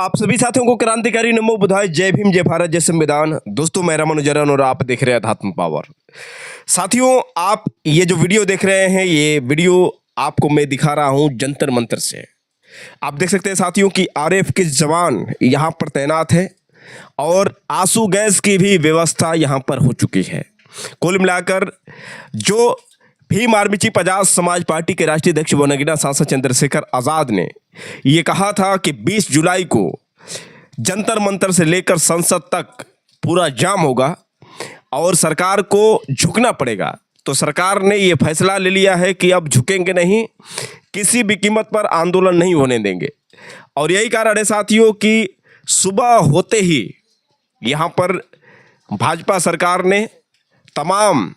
आप सभी साथियों को क्रांतिकारी नमो बुधाय, जय भीम, जय भारत, जय संविधान। दोस्तों मैं रमन जरन और आप देख रहे हैं अध्यात्म पावर। साथियों आप ये जो वीडियो देख रहे हैं, ये वीडियो आपको मैं दिखा रहा हूं जंतर मंतर से। आप देख सकते हैं साथियों कि आरएएफ के जवान यहाँ पर तैनात है और आंसू गैस की भी व्यवस्था यहाँ पर हो चुकी है। कुल मिलाकर जो Bhim army chief Azad Samaj party के राष्ट्रीय अध्यक्ष व नगीना सांसद चंद्रशेखर आजाद ने ये कहा था कि 20 जुलाई को जंतर मंतर से लेकर संसद तक पूरा जाम होगा और सरकार को झुकना पड़ेगा। तो सरकार ने ये फैसला ले लिया है कि अब झुकेंगे नहीं, किसी भी कीमत पर आंदोलन नहीं होने देंगे। और यही कारण है साथियों कि सुबह होते ही यहाँ पर भाजपा सरकार ने तमाम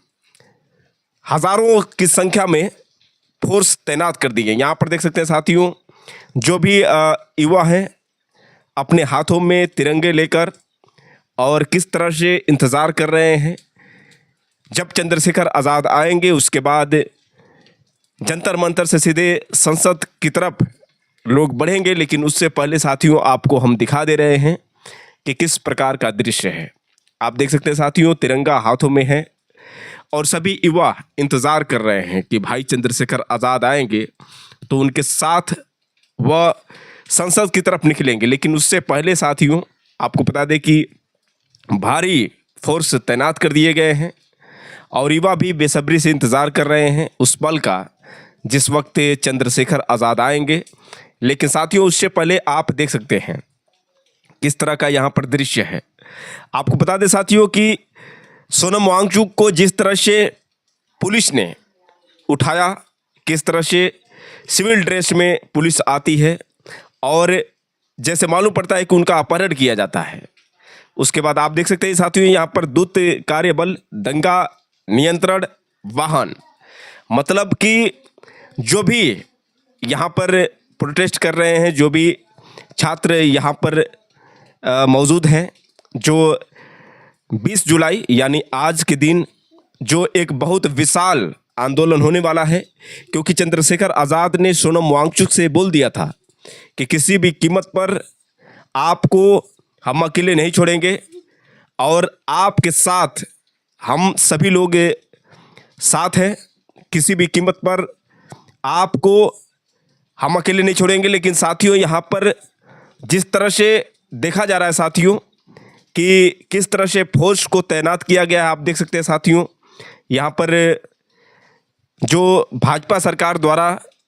हजारों की संख्या में फोर्स तैनात कर दी है। यहाँ पर देख सकते हैं साथियों, जो भी युवा हैं अपने हाथों में तिरंगे लेकर और किस तरह से इंतज़ार कर रहे हैं जब चंद्रशेखर आज़ाद आएंगे। उसके बाद जंतर मंतर से सीधे संसद की तरफ लोग बढ़ेंगे। लेकिन उससे पहले साथियों आपको हम दिखा दे रहे हैं कि किस प्रकार का दृश्य है। आप देख सकते हैं साथियों, तिरंगा हाथों में है और सभी युवा इंतज़ार कर रहे हैं कि भाई चंद्रशेखर आज़ाद आएंगे तो उनके साथ वह संसद की तरफ निकलेंगे। लेकिन उससे पहले साथियों आपको बता दें कि भारी फोर्स तैनात कर दिए गए हैं और युवा भी बेसब्री से इंतज़ार कर रहे हैं उस पल का जिस वक्त चंद्रशेखर आज़ाद आएंगे। लेकिन साथियों उससे पहले आप देख सकते हैं किस तरह का यहाँ पर दृश्य है। आपको बता दें साथियों कि सोनम वांगचुक को जिस तरह से पुलिस ने उठाया, किस तरह से सिविल ड्रेस में पुलिस आती है और जैसे मालूम पड़ता है कि उनका अपहरण किया जाता है। उसके बाद आप देख सकते हैं साथियों यहाँ पर द्रुत कार्यबल दंगा नियंत्रण वाहन, मतलब कि जो भी यहाँ पर प्रोटेस्ट कर रहे हैं, जो भी छात्र यहाँ पर मौजूद हैं, जो 20 जुलाई यानी आज के दिन जो एक बहुत विशाल आंदोलन होने वाला है, क्योंकि चंद्रशेखर आज़ाद ने सोनम वांगचुक से बोल दिया था कि किसी भी कीमत पर आपको हम अकेले नहीं छोड़ेंगे और आपके साथ हम सभी लोग साथ हैं। किसी भी कीमत पर आपको हम अकेले नहीं छोड़ेंगे। लेकिन साथियों यहाँ पर जिस तरह से देखा जा रहा है साथियों कि किस तरह से फोर्स को तैनात किया गया है, आप देख सकते हैं साथियों यहाँ पर जो भाजपा सरकार द्वारा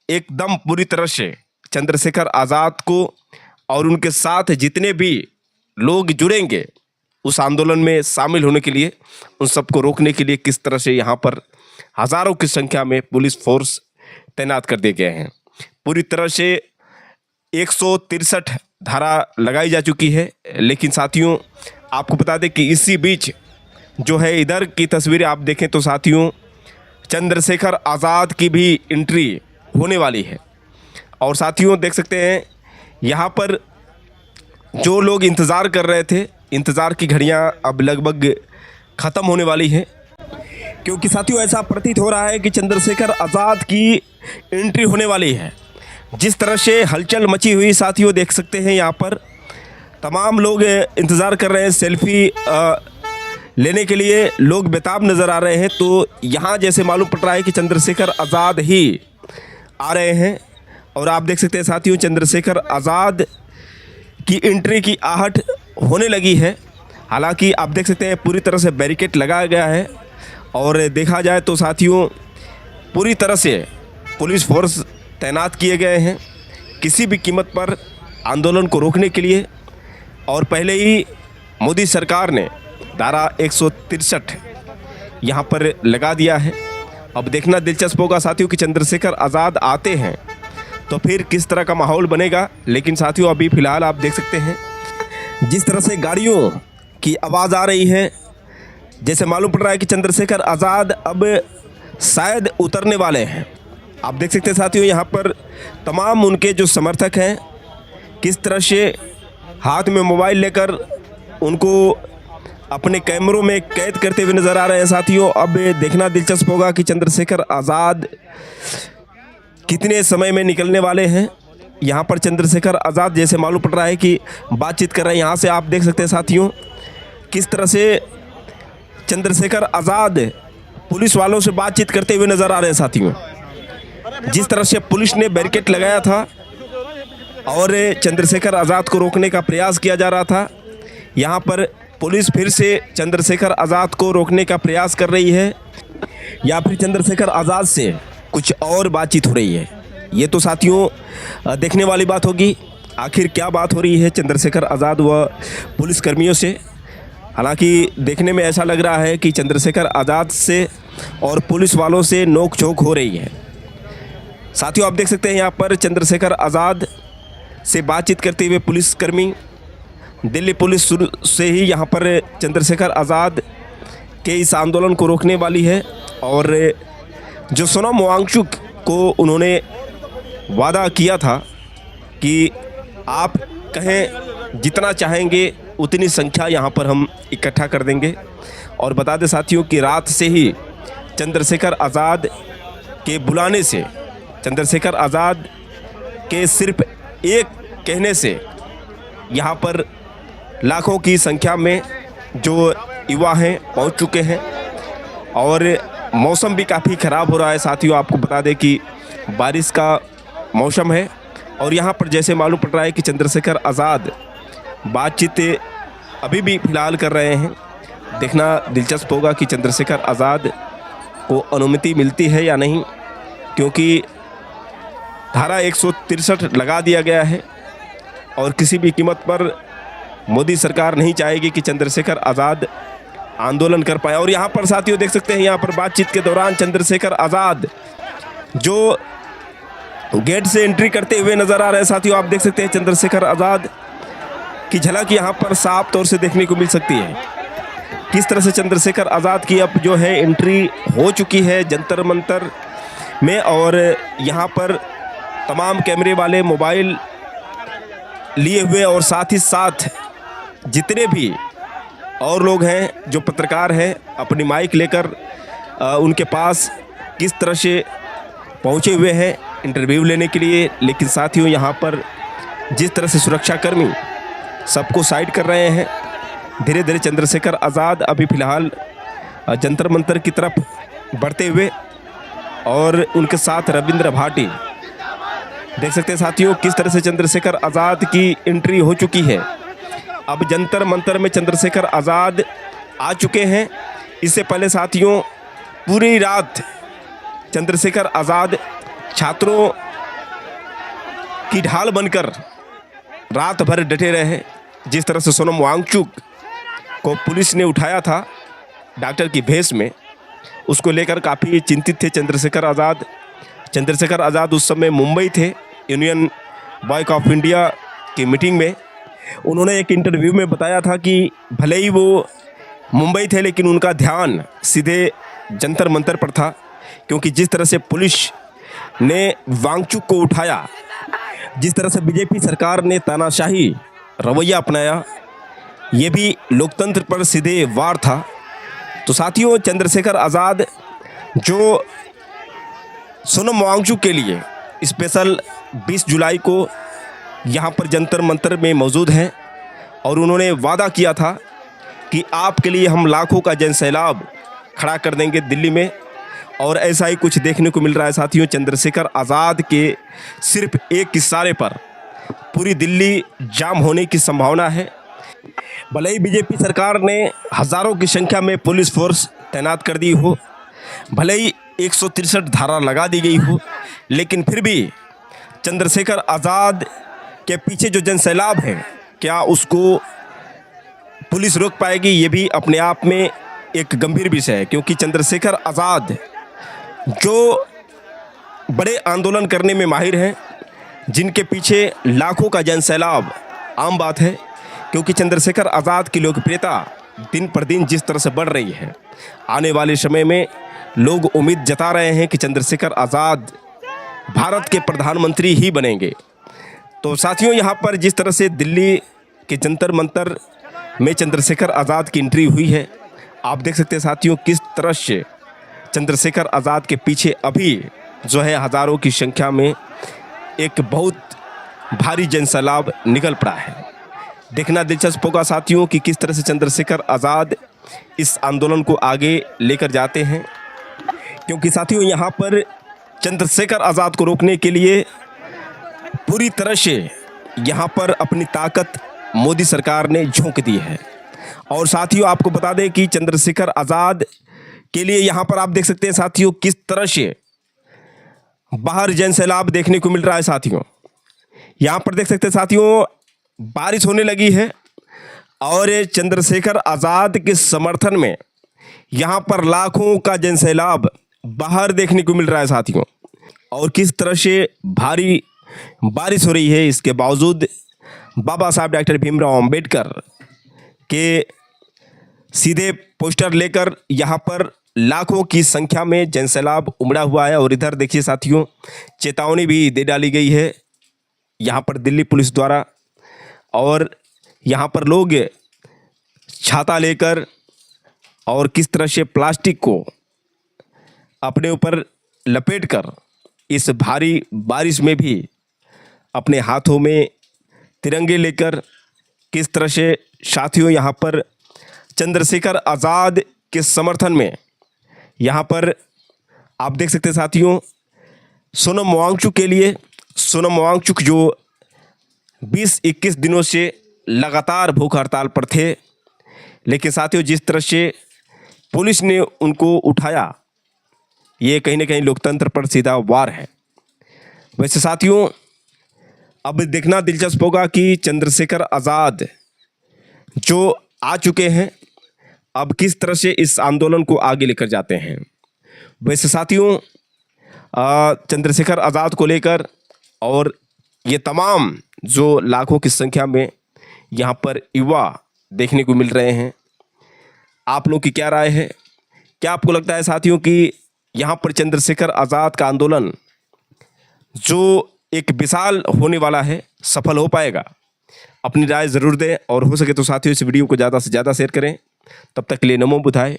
एकदम पूरी तरह से चंद्रशेखर आज़ाद को और उनके साथ जितने भी लोग जुड़ेंगे उस आंदोलन में शामिल होने के लिए, उन सबको रोकने के लिए किस तरह से यहाँ पर हज़ारों की संख्या में पुलिस फोर्स तैनात कर दिए गए हैं। पूरी तरह से 163 धारा लगाई जा चुकी है। लेकिन साथियों आपको बता दें कि इसी बीच जो है इधर की तस्वीरें आप देखें तो साथियों चंद्रशेखर आज़ाद की भी एंट्री होने वाली है। और साथियों देख सकते हैं यहाँ पर जो लोग इंतज़ार कर रहे थे, इंतज़ार की घड़ियाँ अब लगभग ख़त्म होने वाली हैं, क्योंकि साथियों ऐसा प्रतीत हो रहा है कि चंद्रशेखर आज़ाद की एंट्री होने वाली है। जिस तरह से हलचल मची हुई साथियों देख सकते हैं, यहाँ पर तमाम लोग इंतज़ार कर रहे हैं, सेल्फी लेने के लिए लोग बेताब नज़र आ रहे हैं। तो यहाँ जैसे मालूम पड़ रहा है कि चंद्रशेखर आज़ाद ही आ रहे हैं और आप देख सकते हैं साथियों चंद्रशेखर आज़ाद की एंट्री की आहट होने लगी है। हालांकि आप देख सकते हैं पूरी तरह से बैरिकेड लगाया गया है और देखा जाए तो साथियों पूरी तरह से पुलिस फोर्स तैनात किए गए हैं किसी भी कीमत पर आंदोलन को रोकने के लिए। और पहले ही मोदी सरकार ने धारा 163 यहाँ पर लगा दिया है। अब देखना दिलचस्प होगा साथियों कि चंद्रशेखर आज़ाद आते हैं तो फिर किस तरह का माहौल बनेगा। लेकिन साथियों अभी फ़िलहाल आप देख सकते हैं जिस तरह से गाड़ियों की आवाज़ आ रही है, जैसे मालूम पड़ रहा है कि चंद्रशेखर आज़ाद अब शायद उतरने वाले हैं। आप देख सकते हैं साथियों यहाँ पर तमाम उनके जो समर्थक हैं किस तरह से हाथ में मोबाइल लेकर उनको अपने कैमरों में कैद करते हुए नज़र आ रहे हैं। साथियों अब देखना दिलचस्प होगा कि चंद्रशेखर आज़ाद कितने समय में निकलने वाले हैं यहाँ पर चंद्रशेखर आज़ाद जैसे मालूम पड़ रहा है कि बातचीत कर रहे हैं। यहाँ से आप देख सकते हैं साथियों किस तरह से चंद्रशेखर आज़ाद पुलिस वालों से बातचीत करते हुए नज़र आ रहे हैं साथियों। जिस तरह से पुलिस ने बैरिकेड लगाया था और चंद्रशेखर आज़ाद को रोकने का प्रयास किया जा रहा था, यहाँ पर पुलिस फिर से चंद्रशेखर आज़ाद को रोकने का प्रयास कर रही है या फिर चंद्रशेखर आज़ाद से कुछ और बातचीत हो रही है। ये तो साथियों देखने वाली बात होगी, आखिर क्या बात हो रही है चंद्रशेखर आज़ाद व पुलिसकर्मियों से। हालांकि देखने में ऐसा लग रहा है कि चंद्रशेखर आज़ाद से और पुलिस वालों से नोक झोंक हो रही है। साथियों आप देख सकते हैं यहाँ पर चंद्रशेखर आज़ाद से बातचीत करते हुए पुलिसकर्मी। दिल्ली पुलिस शुरू से ही यहाँ पर चंद्रशेखर आज़ाद के इस आंदोलन को रोकने वाली है और जो सोनम वांगचुक को उन्होंने वादा किया था कि आप कहें जितना चाहेंगे उतनी संख्या यहाँ पर हम इकट्ठा कर देंगे। और बता दें साथियों कि रात से ही चंद्रशेखर आज़ाद के बुलाने से, चंद्रशेखर आज़ाद के सिर्फ एक कहने से यहाँ पर लाखों की संख्या में जो युवा हैं पहुँच चुके हैं और मौसम भी काफ़ी ख़राब हो रहा है। साथियों आपको बता दें कि बारिश का मौसम है और यहाँ पर जैसे मालूम पड़ रहा है कि चंद्रशेखर आज़ाद बातचीत अभी भी फ़िलहाल कर रहे हैं। देखना दिलचस्प होगा कि चंद्रशेखर आज़ाद को अनुमति मिलती है या नहीं, क्योंकि धारा 163 लगा दिया गया है और किसी भी कीमत पर मोदी सरकार नहीं चाहेगी कि चंद्रशेखर आज़ाद आंदोलन कर पाए। और यहाँ पर साथियों देख सकते हैं यहाँ पर बातचीत के दौरान चंद्रशेखर आज़ाद जो गेट से एंट्री करते हुए नज़र आ रहे हैं। साथियों आप देख सकते हैं चंद्रशेखर आज़ाद की झलक यहाँ पर साफ तौर से देखने को मिल सकती है। किस तरह से चंद्रशेखर आज़ाद की अब जो है एंट्री हो चुकी है जंतर मंतर में और यहाँ पर तमाम कैमरे वाले मोबाइल लिए हुए और साथ ही साथ जितने भी और लोग हैं जो पत्रकार हैं अपनी माइक लेकर उनके पास किस तरह से पहुंचे हुए हैं इंटरव्यू लेने के लिए। लेकिन साथियों यहाँ पर जिस तरह से सुरक्षाकर्मी सबको साइड कर रहे हैं, धीरे धीरे चंद्रशेखर आज़ाद अभी फ़िलहाल जंतर मंतर की तरफ बढ़ते हुए और उनके साथ रविंद्र भाटी देख सकते हैं साथियों किस तरह से चंद्रशेखर आज़ाद की एंट्री हो चुकी है। अब जंतर मंतर में चंद्रशेखर आज़ाद आ चुके हैं। इससे पहले साथियों पूरी रात चंद्रशेखर आज़ाद छात्रों की ढाल बनकर रात भर डटे रहे। जिस तरह से सोनम वांगचुक को पुलिस ने उठाया था डॉक्टर की भेष में, उसको लेकर काफ़ी चिंतित थे चंद्रशेखर आज़ाद। चंद्रशेखर आज़ाद उस समय मुंबई थे यूनियन बैंक ऑफ इंडिया की मीटिंग में। उन्होंने एक इंटरव्यू में बताया था कि भले ही वो मुंबई थे लेकिन उनका ध्यान सीधे जंतर मंतर पर था, क्योंकि जिस तरह से पुलिस ने वांगचुक को उठाया, जिस तरह से बीजेपी सरकार ने तानाशाही रवैया अपनाया, ये भी लोकतंत्र पर सीधे वार था। तो साथियों चंद्रशेखर आज़ाद जो सोनम वांगचुक के लिए स्पेशल 20 जुलाई को यहाँ पर जंतर मंतर में मौजूद हैं और उन्होंने वादा किया था कि आपके लिए हम लाखों का जनसैलाब खड़ा कर देंगे दिल्ली में। और ऐसा ही कुछ देखने को मिल रहा है साथियों। चंद्रशेखर आज़ाद के सिर्फ एक इशारे पर पूरी दिल्ली जाम होने की संभावना है। भले ही बीजेपी सरकार ने हज़ारों की संख्या में पुलिस फोर्स तैनात कर दी हो, भले ही 163 धारा लगा दी गई हो, लेकिन फिर भी चंद्रशेखर आज़ाद के पीछे जो जनसैलाब है क्या उसको पुलिस रोक पाएगी, ये भी अपने आप में एक गंभीर विषय है। क्योंकि चंद्रशेखर आज़ाद जो बड़े आंदोलन करने में माहिर हैं, जिनके पीछे लाखों का जनसैलाब आम बात है, क्योंकि चंद्रशेखर आज़ाद की लोकप्रियता दिन पर दिन जिस तरह से बढ़ रही है, आने वाले समय में लोग उम्मीद जता रहे हैं कि चंद्रशेखर आज़ाद भारत के प्रधानमंत्री ही बनेंगे। तो साथियों यहाँ पर जिस तरह से दिल्ली के जंतर मंतर में चंद्रशेखर आज़ाद की एंट्री हुई है, आप देख सकते हैं साथियों किस तरह से चंद्रशेखर आज़ाद के पीछे अभी जो है हज़ारों की संख्या में एक बहुत भारी जनसैलाब निकल पड़ा है। देखना दिलचस्प होगा साथियों कि किस तरह से चंद्रशेखर आज़ाद इस आंदोलन को आगे लेकर जाते हैं, क्योंकि साथियों यहाँ पर चंद्रशेखर आज़ाद को रोकने के लिए पूरी तरह से यहाँ पर अपनी ताकत मोदी सरकार ने झोंक दी है। और साथियों आपको बता दें कि चंद्रशेखर आज़ाद के लिए यहाँ पर आप देख सकते हैं साथियों किस तरह से बाहर जनसैलाब देखने को मिल रहा है। साथियों यहाँ पर देख सकते हैं साथियों बारिश होने लगी है और चंद्रशेखर आज़ाद के समर्थन में यहाँ पर लाखों का जनसैलाब बाहर देखने को मिल रहा है साथियों। और किस तरह से भारी बारिश हो रही है, इसके बावजूद बाबा साहब डॉक्टर भीमराव अंबेडकर के सीधे पोस्टर लेकर यहाँ पर लाखों की संख्या में जनसैलाब उमड़ा हुआ है। और इधर देखिए साथियों चेतावनी भी दे डाली गई है यहाँ पर दिल्ली पुलिस द्वारा। और यहाँ पर लोग छाता लेकर और किस तरह से प्लास्टिक को अपने ऊपर लपेटकर इस भारी बारिश में भी अपने हाथों में तिरंगे लेकर किस तरह से साथियों यहाँ पर चंद्रशेखर आज़ाद के समर्थन में यहाँ पर आप देख सकते हैं साथियों सोनम वांगचुक के लिए, सोनम वांगचुक जो 20-21 दिनों से लगातार भूख हड़ताल पर थे, लेकिन साथियों जिस तरह से पुलिस ने उनको उठाया, ये कहीं ना कहीं लोकतंत्र पर सीधा वार है। वैसे साथियों अब देखना दिलचस्प होगा कि चंद्रशेखर आज़ाद जो आ चुके हैं अब किस तरह से इस आंदोलन को आगे लेकर जाते हैं। वैसे साथियों चंद्रशेखर आज़ाद को लेकर और ये तमाम जो लाखों की संख्या में यहाँ पर युवा देखने को मिल रहे हैं, आप लोग की क्या राय है? क्या आपको लगता है साथियों कि यहाँ पर चंद्रशेखर आज़ाद का आंदोलन जो एक विशाल होने वाला है सफल हो पाएगा? अपनी राय ज़रूर दें और हो सके तो साथियों इस वीडियो को ज़्यादा से ज़्यादा शेयर करें। तब तक के लिए नमो बुद्धाय।